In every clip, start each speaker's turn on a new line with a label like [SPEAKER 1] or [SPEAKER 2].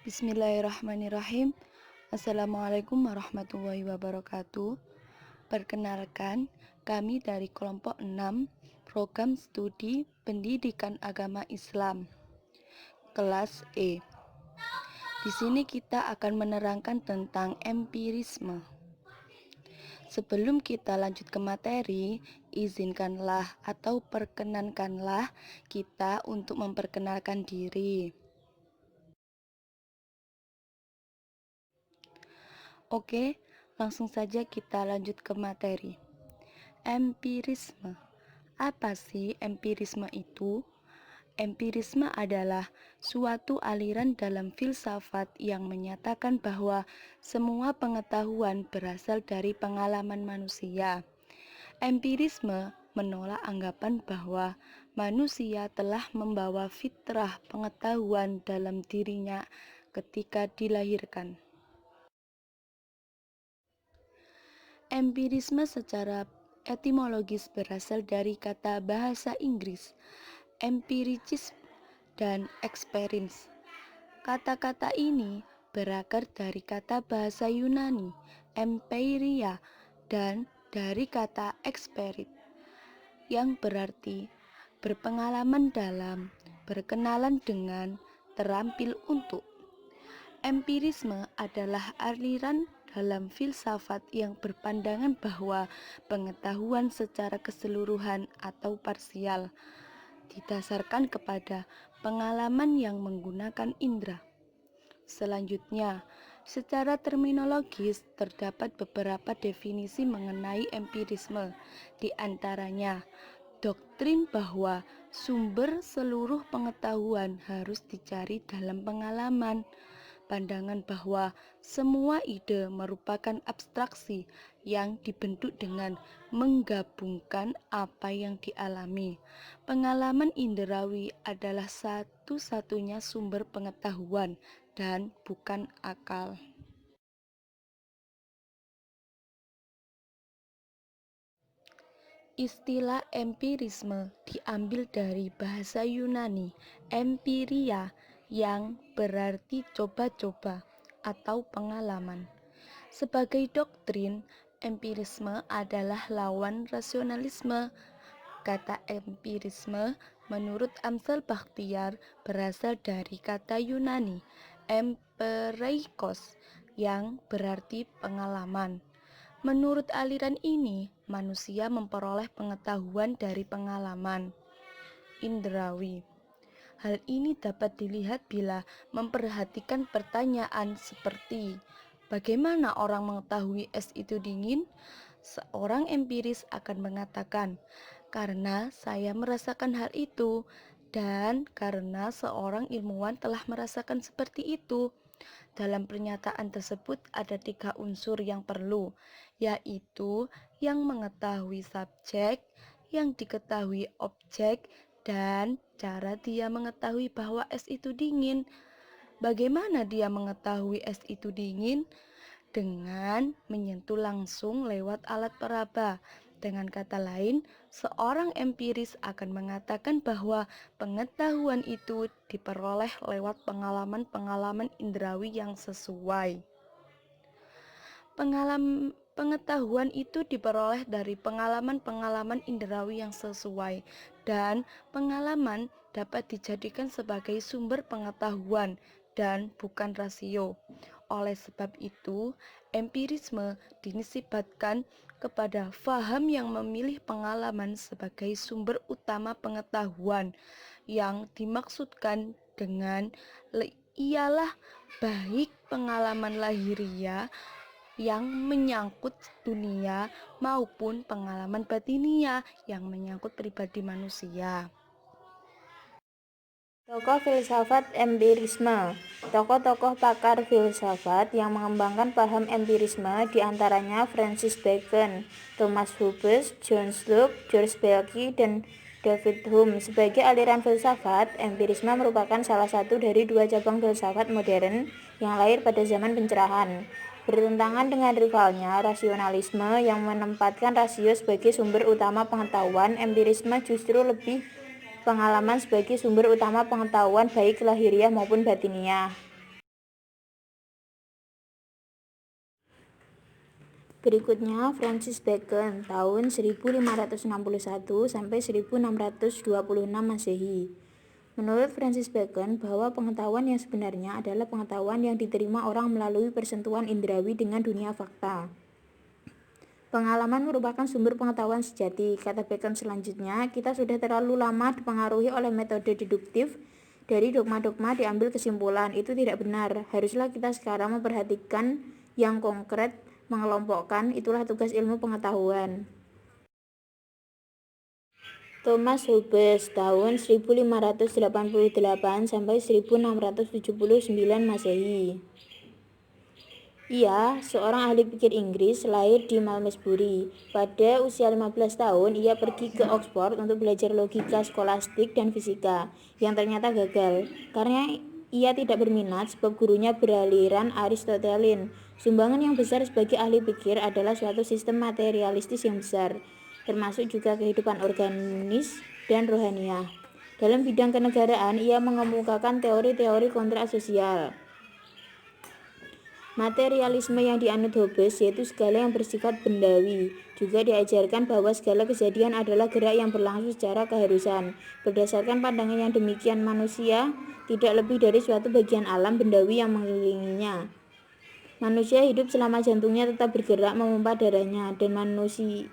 [SPEAKER 1] Bismillahirrahmanirrahim. Assalamualaikum warahmatullahi wabarakatuh. Perkenalkan, kami dari kelompok 6 Program Studi Pendidikan Agama Islam, kelas E. Di sini kita akan menerangkan tentang empirisme. Sebelum kita lanjut ke materi, izinkanlah atau perkenankanlah kita untuk memperkenalkan diri. Oke, langsung saja kita lanjut ke materi. Empirisme. Apa sih empirisme itu? Empirisme adalah suatu aliran dalam filsafat yang menyatakan bahwa semua pengetahuan berasal dari pengalaman manusia. Empirisme menolak anggapan bahwa manusia telah membawa fitrah pengetahuan dalam dirinya ketika dilahirkan. Empirisme secara etimologis berasal dari kata bahasa Inggris empiricism dan experience. Kata-kata ini berakar dari kata bahasa Yunani empiria dan dari kata experit yang berarti berpengalaman dalam, berkenalan dengan, terampil untuk. Empirisme adalah aliran dalam filsafat yang berpandangan bahwa pengetahuan secara keseluruhan atau parsial didasarkan kepada pengalaman yang menggunakan indera. Selanjutnya, secara terminologis terdapat beberapa definisi mengenai empirisme, di antaranya doktrin bahwa sumber seluruh pengetahuan harus dicari dalam pengalaman, pandangan bahwa semua ide merupakan abstraksi yang dibentuk dengan menggabungkan apa yang dialami. Pengalaman inderawi adalah satu-satunya sumber pengetahuan dan bukan akal. Istilah empirisme diambil dari bahasa Yunani empiria yang berarti coba-coba atau pengalaman. Sebagai doktrin, empirisme adalah lawan rasionalisme. Kata empirisme menurut Amsal Bakhtiar berasal dari kata Yunani empereikos yang berarti pengalaman. Menurut aliran ini, manusia memperoleh pengetahuan dari pengalaman indrawi. Hal ini dapat dilihat bila memperhatikan pertanyaan seperti bagaimana orang mengetahui es itu dingin? Seorang empiris akan mengatakan, karena saya merasakan hal itu, dan karena seorang ilmuwan telah merasakan seperti itu. Dalam pernyataan tersebut ada 3 unsur yang perlu, yaitu yang mengetahui subjek, yang diketahui objek, dan cara dia mengetahui bahwa es itu dingin. Bagaimana dia mengetahui es itu dingin? Dengan menyentuh langsung lewat alat peraba. Dengan kata lain, seorang empiris akan mengatakan bahwa pengetahuan itu diperoleh lewat pengalaman-pengalaman indrawi yang sesuai. Pengetahuan itu diperoleh dari pengalaman-pengalaman indrawi yang sesuai, dan pengalaman dapat dijadikan sebagai sumber pengetahuan dan bukan rasio. Oleh sebab itu, empirisme dinisbatkan kepada faham yang memilih pengalaman sebagai sumber utama pengetahuan. Yang dimaksudkan dengan ialah baik pengalaman lahiriah yang menyangkut dunia maupun pengalaman batinia yang menyangkut pribadi manusia.
[SPEAKER 2] Tokoh filsafat empirisme. Tokoh-tokoh pakar filsafat yang mengembangkan paham empirisme diantaranya Francis Bacon, Thomas Hobbes, John Locke, George Berkeley, dan David Hume. Sebagai aliran filsafat, empirisme merupakan salah satu dari 2 cabang filsafat modern yang lahir pada zaman pencerahan. Bertentangan dengan rivalnya, rasionalisme yang menempatkan rasio sebagai sumber utama pengetahuan, empirisme justru lebih pengalaman sebagai sumber utama pengetahuan baik lahiriah maupun batiniah. Berikutnya Francis Bacon tahun 1561 sampai 1626 Masehi. Menurut Francis Bacon, bahwa pengetahuan yang sebenarnya adalah pengetahuan yang diterima orang melalui persentuhan indrawi dengan dunia fakta. Pengalaman merupakan sumber pengetahuan sejati. Kata Bacon selanjutnya, kita sudah terlalu lama dipengaruhi oleh metode deduktif. Dari dogma-dogma diambil kesimpulan, itu tidak benar. Haruslah kita sekarang memperhatikan yang konkret, mengelompokkan, itulah tugas ilmu pengetahuan. Thomas Hobbes tahun 1588 sampai 1679 Masehi. Ia seorang ahli pikir Inggris, lahir di Malmesbury. Pada usia 15 tahun, ia pergi ke Oxford untuk belajar logika skolastik dan fisika, yang ternyata gagal, karena ia tidak berminat sebab gurunya beraliran Aristotelian. Sumbangan yang besar sebagai ahli pikir adalah suatu sistem materialistis yang besar, termasuk juga kehidupan organis dan rohaniah. Dalam bidang kenegaraan, ia mengemukakan teori-teori kontrak sosial. Materialisme yang dianut Hobbes yaitu segala yang bersifat bendawi. Juga diajarkan bahwa segala kejadian adalah gerak yang berlangsung secara keharusan. Berdasarkan pandangan yang demikian, manusia tidak lebih dari suatu bagian alam bendawi yang mengelilinginya. Manusia hidup selama jantungnya tetap bergerak memompa darahnya, dan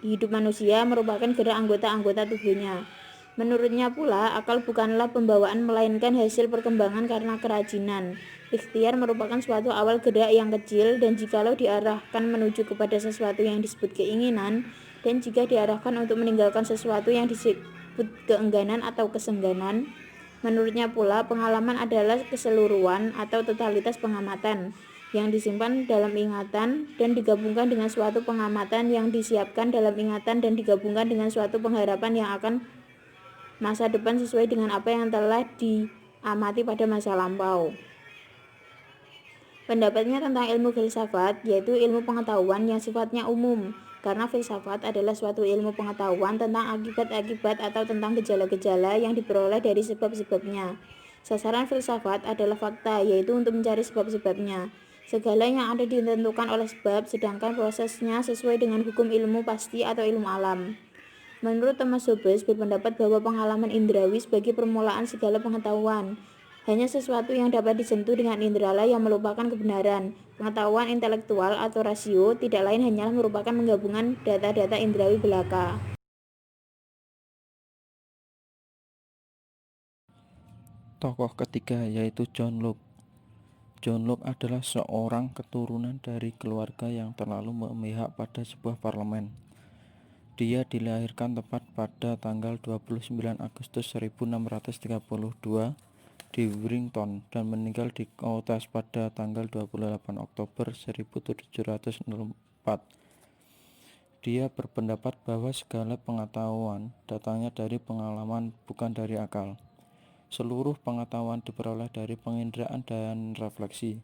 [SPEAKER 2] hidup manusia merupakan gerak anggota-anggota tubuhnya. Menurutnya pula, akal bukanlah pembawaan melainkan hasil perkembangan karena kerajinan. Ikhtiar merupakan suatu awal gerak yang kecil, dan jikalau diarahkan menuju kepada sesuatu yang disebut keinginan, dan jika diarahkan untuk meninggalkan sesuatu yang disebut keengganan atau kesengganan. Menurutnya pula, pengalaman adalah keseluruhan atau totalitas pengamatan yang disimpan dalam ingatan dan digabungkan dengan suatu pengamatan yang disiapkan dalam ingatan dan digabungkan dengan suatu pengharapan yang akan masa depan sesuai dengan apa yang telah diamati pada masa lampau. Pendapatnya tentang ilmu filsafat yaitu ilmu pengetahuan yang sifatnya umum, karena filsafat adalah suatu ilmu pengetahuan tentang akibat-akibat atau tentang gejala-gejala yang diperoleh dari sebab-sebabnya. Sasaran filsafat adalah fakta, yaitu untuk mencari sebab-sebabnya. Segala yang ada ditentukan oleh sebab, sedangkan prosesnya sesuai dengan hukum ilmu pasti atau ilmu alam. Menurut Thomas Hobbes berpendapat bahwa pengalaman indrawi sebagai permulaan segala pengetahuan. Hanya sesuatu yang dapat disentuh dengan indralah yang merupakan kebenaran. Pengetahuan intelektual atau rasio tidak lain hanyalah merupakan penggabungan data-data indrawi belaka.
[SPEAKER 3] Tokoh ketiga yaitu John Locke. John Locke adalah seorang keturunan dari keluarga yang terlalu memihak pada sebuah parlemen. Dia dilahirkan tepat pada tanggal 29 Agustus 1632 di Warrington dan meninggal di Outes pada tanggal 28 Oktober 1704. Dia berpendapat bahwa segala pengetahuan datangnya dari pengalaman, bukan dari akal. Seluruh pengetahuan diperoleh dari penginderaan dan refleksi.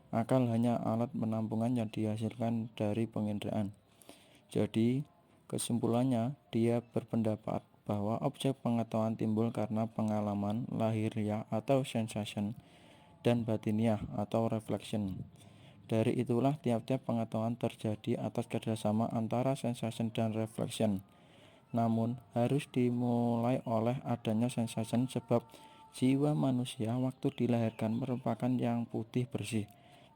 [SPEAKER 3] Akal hanya alat penampungan yang dihasilkan dari penginderaan. Jadi, kesimpulannya, dia berpendapat bahwa objek pengetahuan timbul karena pengalaman lahiriah atau sensation dan batiniah atau reflection. Dari itulah tiap-tiap pengetahuan terjadi atas kerjasama antara sensation dan reflection. Namun harus dimulai oleh adanya sensation sebab jiwa manusia waktu dilahirkan merupakan yang putih bersih,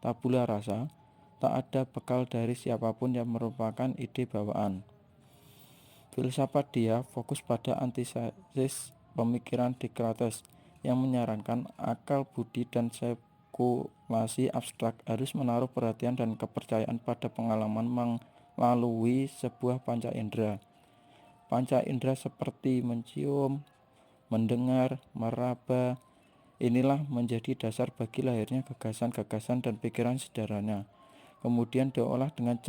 [SPEAKER 3] tabula rasa, tak ada bekal dari siapapun yang merupakan ide bawaan. Filsafat dia fokus pada antithesis pemikiran Descartes yang menyarankan akal budi dan spekulasi abstrak harus menaruh perhatian dan kepercayaan pada pengalaman melalui sebuah panca indera. Panca indera seperti mencium, mendengar, meraba, inilah menjadi dasar bagi lahirnya gagasan-gagasan dan pikiran sederhana. Kemudian diolah dengan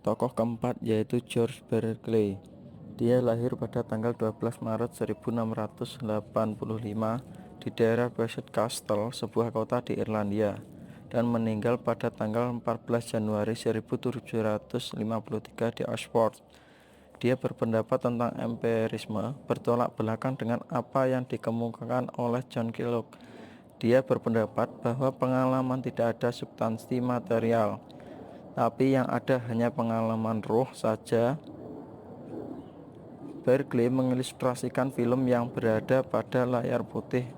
[SPEAKER 3] tokoh keempat yaitu George Berkeley. Dia lahir pada tanggal 12 Maret 1685 di daerah West Castle, sebuah kota di Irlandia, dan meninggal pada tanggal 14 Januari 1753 di Oxford. Dia berpendapat tentang empirisme, bertolak belakang dengan apa yang dikemukakan oleh John Locke. Dia berpendapat bahwa pengalaman tidak ada substansi material. tapi yang ada hanya pengalaman roh saja. Berkeley mengilustrasikan film yang berada pada layar putih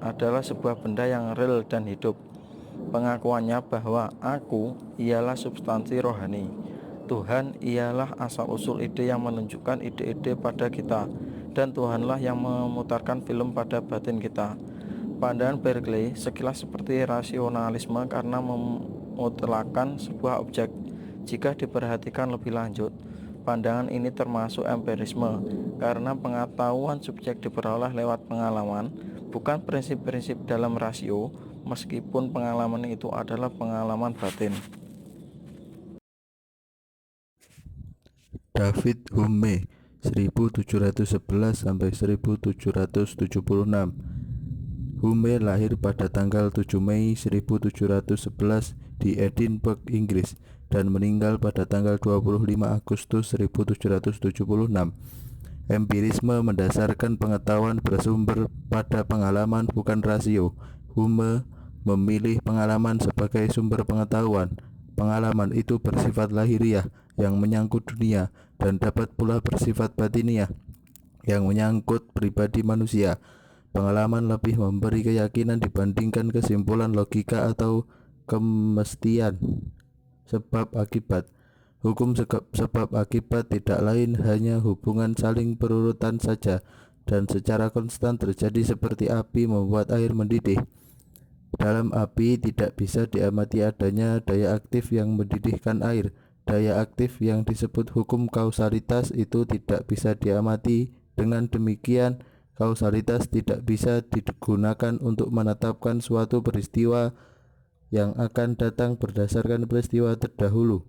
[SPEAKER 3] adalah sebuah benda yang real dan hidup. Pengakuannya bahwa aku ialah substansi rohani. Tuhan ialah asal-usul ide yang menunjukkan ide-ide pada kita, dan Tuhanlah yang memutarkan film pada batin kita. Pandangan Berkeley sekilas seperti rasionalisme karena memutlakan sebuah objek. Jika diperhatikan lebih lanjut, pandangan ini termasuk empirisme karena pengetahuan subjek diperoleh lewat pengalaman, bukan prinsip-prinsip dalam rasio, meskipun pengalaman itu adalah pengalaman batin.
[SPEAKER 4] David Hume 1711 sampai 1776. Hume lahir pada tanggal 7 Mei 1711 di Edinburgh, Inggris, dan meninggal pada tanggal 25 Agustus 1776. Empirisme mendasarkan pengetahuan bersumber pada pengalaman, bukan rasio. Hume memilih pengalaman sebagai sumber pengetahuan. Pengalaman itu bersifat lahiriah yang menyangkut dunia, dan dapat pula bersifat batiniah yang menyangkut pribadi manusia. Pengalaman lebih memberi keyakinan dibandingkan kesimpulan logika atau kemestian sebab akibat. Hukum sebab akibat tidak lain hanya hubungan saling berurutan saja, dan secara konstan terjadi seperti api membuat air mendidih. Dalam api tidak bisa diamati adanya daya aktif yang mendidihkan air. Daya aktif yang disebut hukum kausalitas itu tidak bisa diamati. Dengan demikian, kausalitas tidak bisa digunakan untuk menetapkan suatu peristiwa yang akan datang berdasarkan peristiwa terdahulu.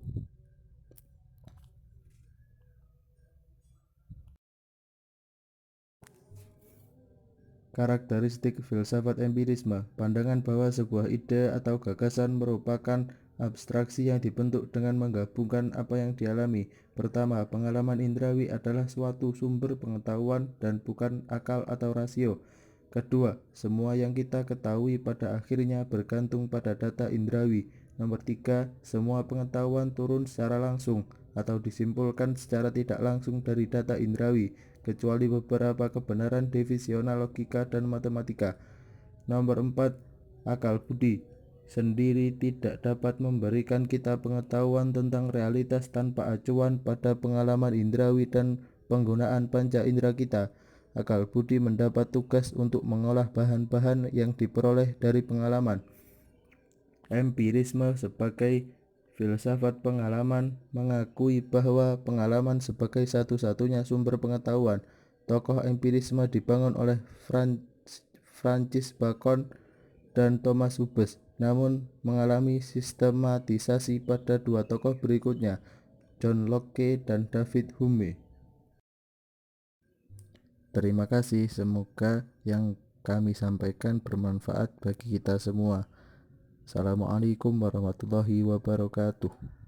[SPEAKER 4] Karakteristik filsafat empirisme: pandangan bahwa sebuah ide atau gagasan merupakan abstraksi yang dibentuk dengan menggabungkan apa yang dialami. Pertama, pengalaman indrawi adalah suatu sumber pengetahuan dan bukan akal atau rasio. Kedua, semua yang kita ketahui pada akhirnya bergantung pada data indrawi. Nomor 3, semua pengetahuan turun secara langsung atau disimpulkan secara tidak langsung dari data indrawi, kecuali beberapa kebenaran divisional logika dan matematika. Nomor 4, akal budi sendiri tidak dapat memberikan kita pengetahuan tentang realitas tanpa acuan pada pengalaman indrawi dan penggunaan panca indera kita. Akal budi mendapat tugas untuk mengolah bahan-bahan yang diperoleh dari pengalaman. Empirisme sebagai filsafat pengalaman mengakui bahwa pengalaman sebagai satu-satunya sumber pengetahuan. Tokoh empirisme dibangun oleh Francis Bacon dan Thomas Hobbes, namun mengalami sistematisasi pada dua tokoh berikutnya, John Locke dan David Hume. Terima kasih, semoga yang kami sampaikan bermanfaat bagi kita semua. Assalamualaikum warahmatullahi wabarakatuh.